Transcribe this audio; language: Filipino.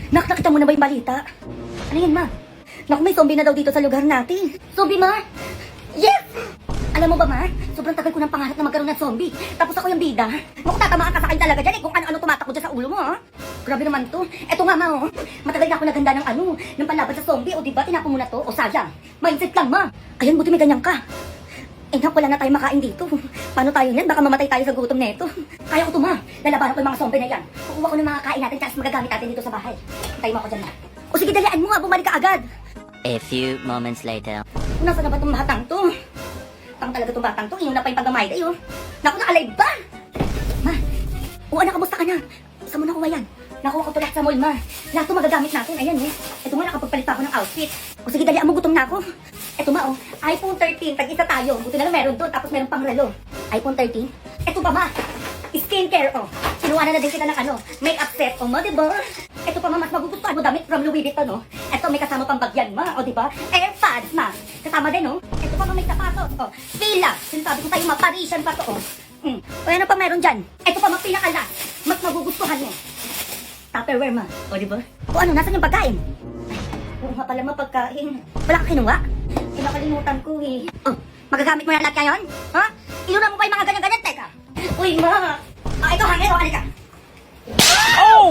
Nakita mo na ba yung balita? Ano yan, ma? Naku, may zombie na daw dito sa lugar natin. Zombie, ma? Yes! Alam mo ba, ma? Sobrang tagal ko ng pangarap na magkaroon ng zombie. Tapos ako yung bida. Naku, tatamaan ka sa akin talaga dyan eh. Kung ano-ano tumatakbo dyan sa ulo mo, ha? Grabe naman to. Eto nga, ma, oh. Matagal na ako naganda ng panlaban sa zombie. O diba, tinapo mo na to? O sayang. Mindset lang, ma. Ayan, buti may ganyan ka. Eh, wala na tayo makain dito. Paano tayo niyan? Baka mamatay tayo sa gutom neto. Kaya ko to, ma. Lalabanan ko yung mga zombie na yan. Kukuha ko ng mga kain natin, tapos magagamit natin dito sa bahay. Tayo mo ako dyan, ma. O sige, dalian mo nga. Bumalik ka agad. A few moments later. Nasaan na ba itong batang to? Tang talaga itong batang to. Iyon na pa yung paggamay kayo. Naku, na-alive ba? Ma, anak, kamusta ka na? Saan mo nakuha yan? Nakuha ko to lahat sa mall, ma. Lahat to magagamit natin. Ayan, eh. Ito nga, nakapagpalit pa ako ng outfit. O sige, dalian mo, gutom na ako. Ito ma, oh. iPhone 13. Tag-isa tayo. Buti na lang meron to. Tapos meron pang relo. iPhone 13. Ito pa, ma. Skincare, oh. Kinuha na din kita ng makeup set. O, ma, diba? Ito pa, ma, mas magugustuhan mo damit from Louis Vuitton, no? Ito, may kasama pang bagyan, ma. O, diba? AirPods, ma. Kasama din, no? Ito pa, ma, may sapatos. O, pila. Sinasabi ko tayo, ma, Parisian pa to, oh. O, ano pa meron dyan? Ito pa, ma, pinakalas. Mas magugustuhan mo. Tupperware, ma. O, diba? O, ano, nasan yung pagkain? Oo nga pala, ma, pagkain. Wala ka kinuha? Nakalimutan ko, eh. Oh, magagamit mo na lahat ngayon? Ha? Iluna mo pa yung mga ganyan-ganyan, teka. Uy, ma. Ito, hangin, o, halika. Oh!